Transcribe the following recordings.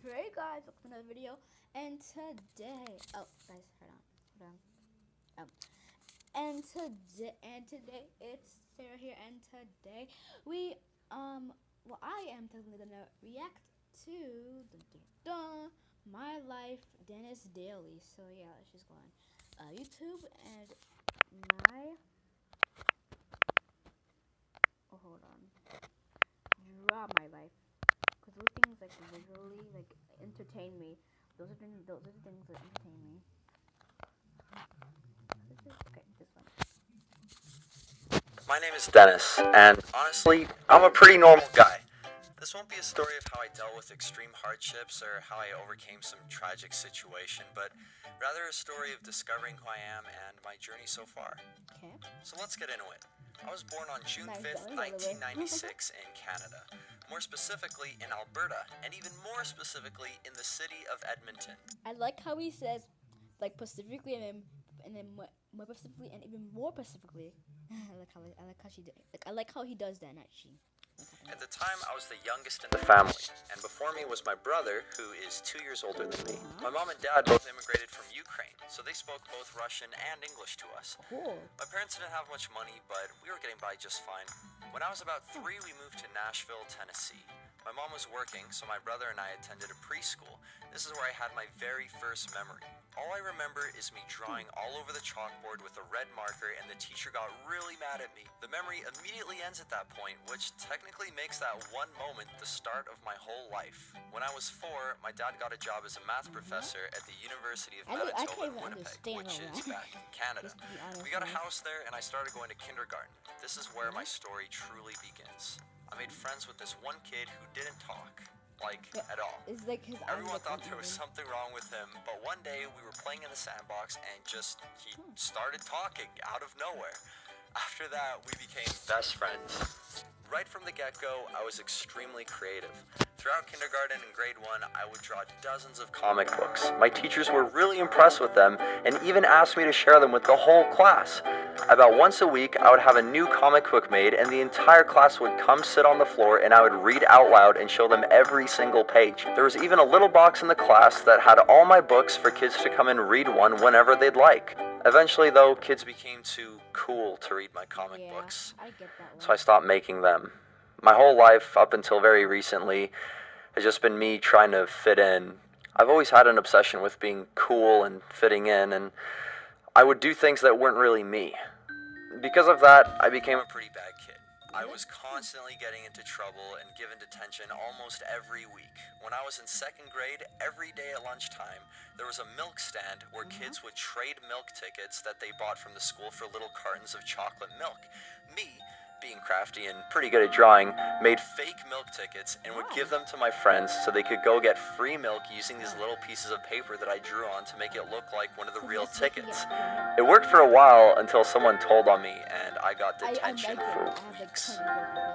Hey guys, welcome to another video. And today, guys, hold on. And today it's Sarah here. And today we I am technically gonna react to my life Dennis Daily. So yeah, let's just go on YouTube and my hold on, draw my life. Because those things like visually like entertain me. Those are the things that entertain me. This one. My name is Dennis, and honestly, I'm a pretty normal guy. This won't be a story of how I dealt with extreme hardships or how I overcame some tragic situation, but rather a story of discovering who I am and my journey so far. Okay. So let's get into it. I was born on June Nice 5th, belly, by the way. 1996 in Canada. More specifically in Alberta, and even more specifically in the city of Edmonton. I like how he says, like specifically and then more specifically and even more specifically. I like how he does that actually. At the time, I was the youngest in the family, and before me was my brother, who is 2 years older than me. My mom and dad both immigrated from Ukraine, so they spoke both Russian and English to us. Cool. My parents didn't have much money, but we were getting by just fine. When I was about 3, we moved to Nashville, Tennessee. My mom was working, so my brother and I attended a preschool. This is where I had my very first memory. All I remember is me drawing all over the chalkboard with a red marker, and the teacher got really mad at me. The memory immediately ends at that point, which technically makes that one moment the start of my whole life. When I was 4, my dad got a job as a math professor at the University of Manitoba in Winnipeg, which is back in Canada. We got a house there, and I started going to kindergarten. This is where my story truly begins. I made friends with this one kid who didn't talk, at all. It's like his Everyone thought there was something wrong with him, but one day we were playing in the sandbox and he started talking out of nowhere. After that, we became best friends. Right from the get-go, I was extremely creative. Throughout kindergarten and grade 1, I would draw dozens of comic books. My teachers were really impressed with them and even asked me to share them with the whole class. About once a week, I would have a new comic book made, and the entire class would come sit on the floor, and I would read out loud and show them every single page. There was even a little box in the class that had all my books for kids to come and read one whenever they'd like. Eventually, though, kids became too cool to read my comic books, I get that one. so I stopped making them. My whole life, up until very recently, has just been me trying to fit in. I've always had an obsession with being cool and fitting in, and I would do things that weren't really me. Because of that, I became a pretty bad kid. I was constantly getting into trouble and given detention almost every week. When I was in 2nd grade, every day at lunchtime, there was a milk stand where kids would trade milk tickets that they bought from the school for little cartons of chocolate milk. Me, being crafty and pretty good at drawing, made fake milk tickets and would give them to my friends so they could go get free milk using these little pieces of paper that I drew on to make it look like one of the real tickets. It worked for a while until someone told on me and I got detention for weeks.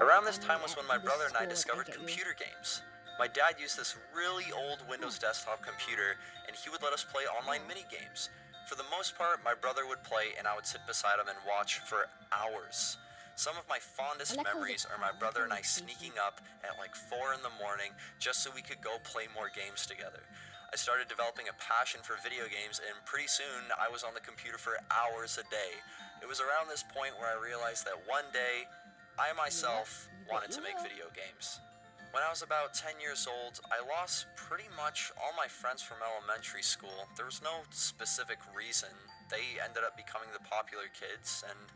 Around this time was when my brother and I discovered computer games. My dad used this really old Windows desktop computer, and he would let us play online mini games. For the most part, my brother would play and I would sit beside him and watch for hours. Some of my fondest memories are my brother and I sneaking up at like 4 in the morning just so we could go play more games together. I started developing a passion for video games, and pretty soon I was on the computer for hours a day. It was around this point where I realized that one day I myself wanted to make video games. When I was about 10 years old, I lost pretty much all my friends from elementary school. There was no specific reason. They ended up becoming the popular kids, and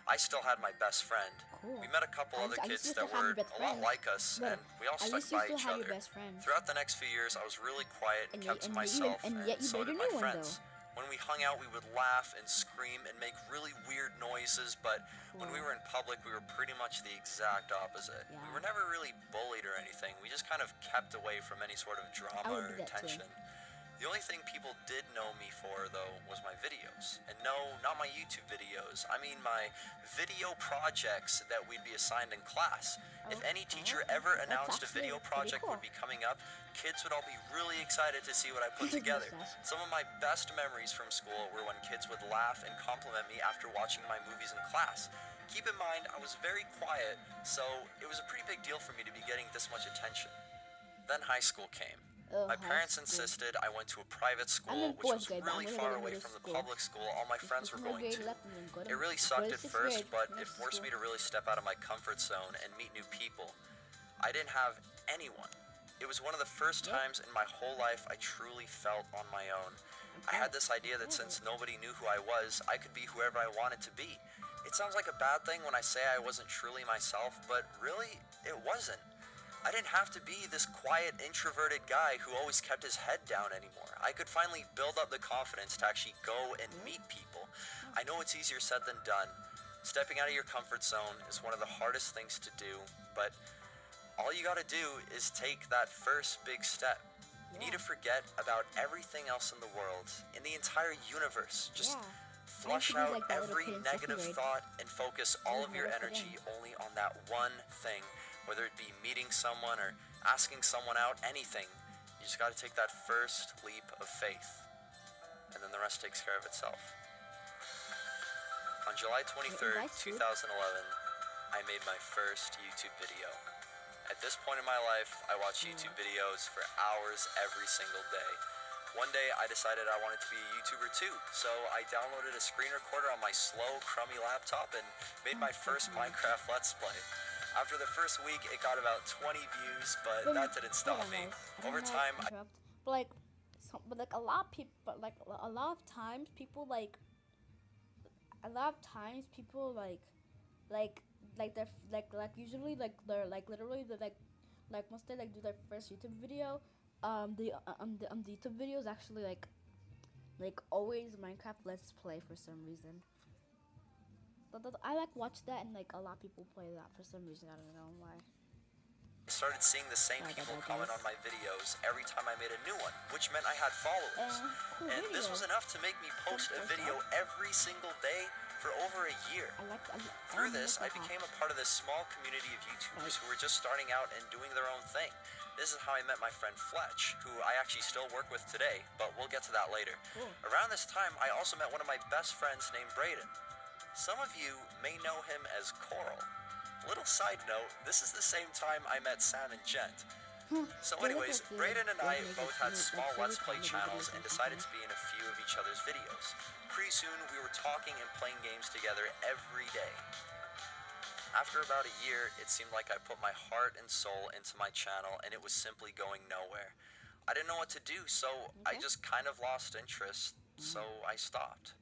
I still had my best friend. Cool. We met a couple other kids that were a lot like us, and we all stuck by each other. Throughout the next few years, I was really quiet and kept to myself, and so did my friends. When we hung out, we would laugh and scream and make really weird noises, but when we were in public, we were pretty much the exact opposite. We were never really bullied or anything. We just kind of kept away from any sort of drama or tension. The only thing people did know me for, though, was my videos. And no, not my YouTube videos. I mean my video projects that we'd be assigned in class. If any teacher ever announced a video project would be coming up, kids would all be really excited to see what I put together. Some of my best memories from school were when kids would laugh and compliment me after watching my movies in class. Keep in mind, I was very quiet, so it was a pretty big deal for me to be getting this much attention. Then high school came. Oh, My high parents school. insisted I went to a private I'm in school, which fourth was grade, but I'm really gonna go far to away middle from the school. public school all my friends were There's more going grade to. left, and then It really sucked at sixth first, grade. but it Next forced school. me to really step out of my comfort zone and meet new people. I didn't have anyone. It was one of the first Yep. times in my whole life I truly felt on my own. I had this idea that since nobody knew who I was, I could be whoever I wanted to be. It sounds like a bad thing when I say I wasn't truly myself, but really, it wasn't. I didn't have to be this quiet, introverted guy who always kept his head down anymore. I could finally build up the confidence to actually go and meet people. I know it's easier said than done. Stepping out of your comfort zone is one of the hardest things to do, but all you gotta do is take that first big step. You need to forget about everything else in the world, in the entire universe. Just flush out like that little every kid in negative second grade. thought and focus all of your never forget. energy only on that one thing. Whether it be meeting someone or asking someone out, anything. You just gotta take that first leap of faith. And then the rest takes care of itself. On July 23rd, 2011, I made my first YouTube video. At this point in my life, I watch YouTube videos for hours every single day. One day, I decided I wanted to be a YouTuber too, so I downloaded a screen recorder on my slow, crummy laptop and made my first Minecraft Let's Play. After the first week, it got about 20 views, but that didn't stop me. Over time, But a lot of people, a lot of times people like usually they're literally once they do their first YouTube video, the YouTube video is actually always Minecraft Let's Play for some reason. I watch that, and a lot of people play that for some reason. I don't know why. I started seeing the same people comment on my videos every time I made a new one, which meant I had followers. And this was enough to make me post a video every single day for over a year. Through this, I became a part of this small community of YouTubers who were just starting out and doing their own thing. This is how I met my friend Fletch, who I actually still work with today, but we'll get to that later. Around this time, I also met one of my best friends named Brayden. Some of you may know him as Coral. Little side note, this is the same time I met Sam and Gent. So anyways, Brayden and I both had small Let's Play channels and decided to be in a few of each other's videos. Pretty soon, we were talking and playing games together every day. After about a year, it seemed like I put my heart and soul into my channel and it was simply going nowhere. I didn't know what to do, so I just kind of lost interest, so I stopped.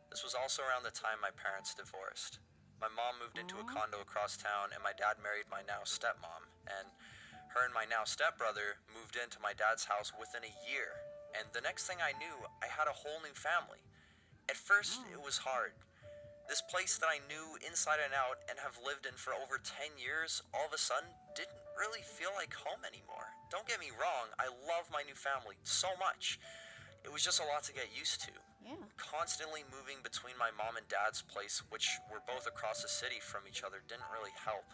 This was also around the time my parents divorced. My mom moved into a condo across town and my dad married my now stepmom, and her and my now stepbrother moved into my dad's house within a year. And the next thing I knew, I had a whole new family. At first, it was hard. This place that I knew inside and out and have lived in for over 10 years, all of a sudden, didn't really feel like home anymore. Don't get me wrong, I love my new family so much. It was just a lot to get used to. Constantly moving between my mom and dad's place, which were both across the city from each other, didn't really help.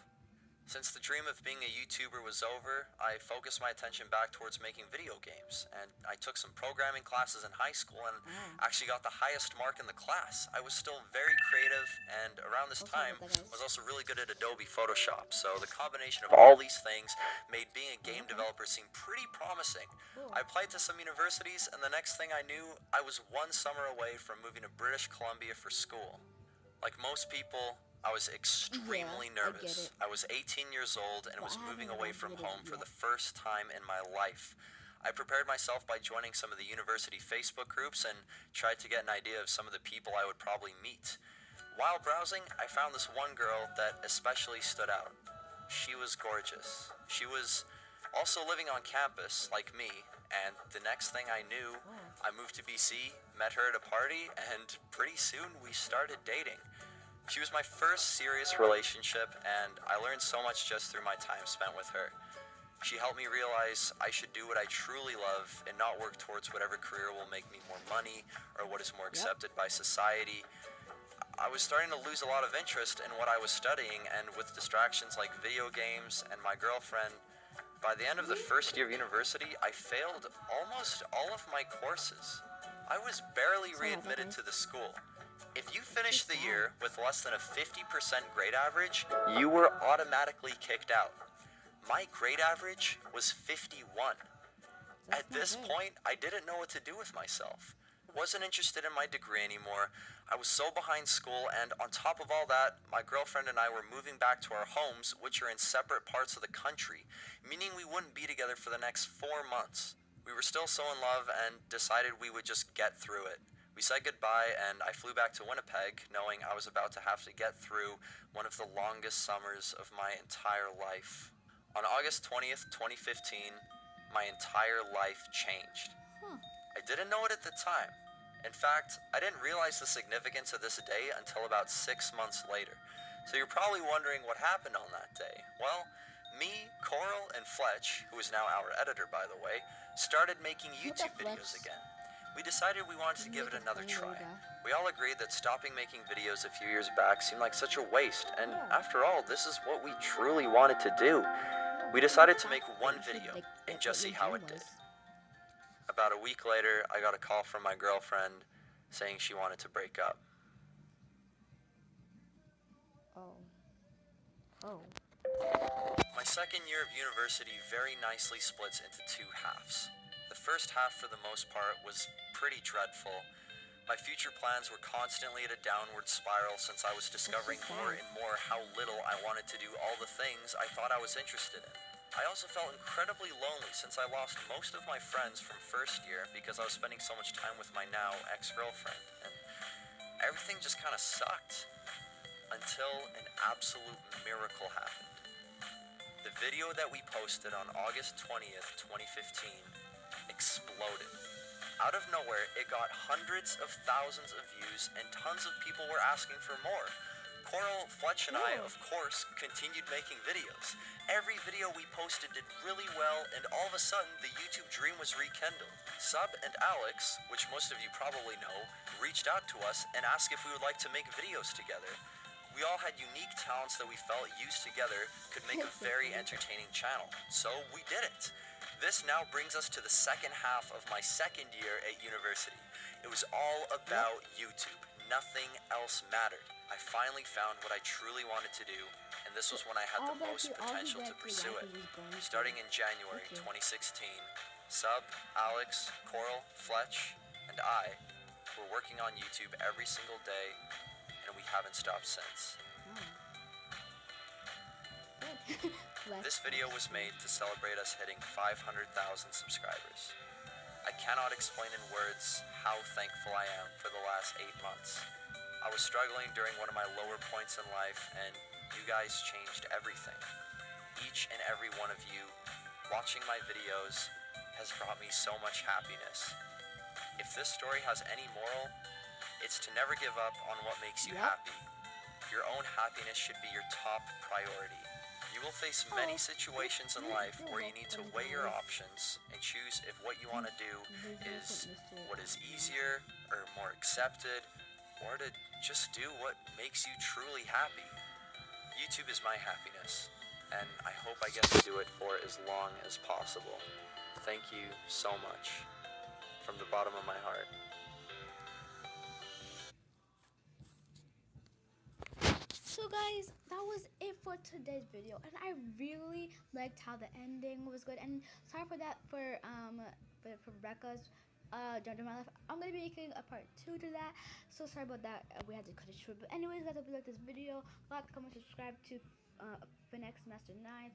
Since the dream of being a YouTuber was over, I focused my attention back towards making video games, and I took some programming classes in high school and actually got the highest mark in the class. I was still very creative, and around this time, was also really good at Adobe Photoshop, so the combination of all these things made being a game developer seem pretty promising. I applied to some universities, and the next thing I knew, I was one summer away from moving to British Columbia for school. Like most people, I was extremely nervous. I was 18 years old and was moving away from home for the first time in my life. I prepared myself by joining some of the university Facebook groups and tried to get an idea of some of the people I would probably meet. While browsing, I found this one girl that especially stood out. She was gorgeous. She was also living on campus, like me, and the next thing I knew, I moved to BC, met her at a party, and pretty soon we started dating. She was my first serious relationship, and I learned so much just through my time spent with her. She helped me realize I should do what I truly love and not work towards whatever career will make me more money or what is more accepted by society. I was starting to lose a lot of interest in what I was studying, and with distractions like video games and my girlfriend, by the end of the first year of university, I failed almost all of my courses. I was barely readmitted to the school. If you finished the year with less than a 50% grade average, you were automatically kicked out. My grade average was 51. At this point, I didn't know what to do with myself. I wasn't interested in my degree anymore. I was so behind school, and on top of all that, my girlfriend and I were moving back to our homes, which are in separate parts of the country, meaning we wouldn't be together for the next 4 months. We were still so in love and decided we would just get through it. We said goodbye, and I flew back to Winnipeg, knowing I was about to have to get through one of the longest summers of my entire life. On August 20th, 2015, my entire life changed. I didn't know it at the time. In fact, I didn't realize the significance of this day until about 6 months later. So you're probably wondering what happened on that day. Well, me, Coral, and Fletch, who is now our editor by the way, started making YouTube videos again. We decided we wanted to give it another try. We all agreed that stopping making videos a few years back seemed like such a waste, and after all, this is what we truly wanted to do. We decided to make one video and just see how it did. About a week later, I got a call from my girlfriend saying she wanted to break up. Oh. My second year of university very nicely splits into two halves. The first half, for the most part, was pretty dreadful. My future plans were constantly at a downward spiral since I was discovering more and more how little I wanted to do all the things I thought I was interested in. I also felt incredibly lonely since I lost most of my friends from first year because I was spending so much time with my now ex-girlfriend, and everything just kind of sucked until an absolute miracle happened. The video that we posted on August 20th, 2015 exploded. Out of nowhere, it got hundreds of thousands of views and tons of people were asking for more. Coral, Fletch, and I, of course, continued making videos. Every video we posted did really well, and all of a sudden, the YouTube dream was rekindled. Sub and Alex, which most of you probably know, reached out to us and asked if we would like to make videos together. We all had unique talents that we felt used together could make a very entertaining channel, so we did it. This now brings us to the second half of my second year at university. It was all about YouTube. Nothing else mattered. I finally found what I truly wanted to do, and this was when I had the most potential to pursue it. Starting in January 2016, Sub, Alex, Coral, Fletch, and I were working on YouTube every single day, and we haven't stopped since. This video was made to celebrate us hitting 500,000 subscribers. I cannot explain in words how thankful I am for the last 8 months. I was struggling during one of my lower points in life, and you guys changed everything. Each and every one of you watching my videos has brought me so much happiness. If this story has any moral, it's to never give up on what makes you happy. Your own happiness should be your top priority. You will face many situations in life where you need to weigh your options and choose if what you want to do is what is easier or more accepted, or to just do what makes you truly happy. YouTube is my happiness, and I hope I get to do it for as long as possible. Thank you so much, from the bottom of my heart. So guys, that was it for today's video, and I really liked how the ending was good. And sorry for that for Rebecca's during my life. I'm gonna be making a part 2 to that, so sorry about that. We had to cut it short. But anyways, guys, hope you like this video. Like, comment, subscribe to Phoenix Master 9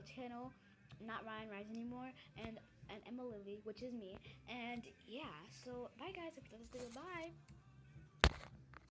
channel, not Ryan Rise anymore, and Emma Lily, which is me. And yeah, so bye guys. If you like this video, bye.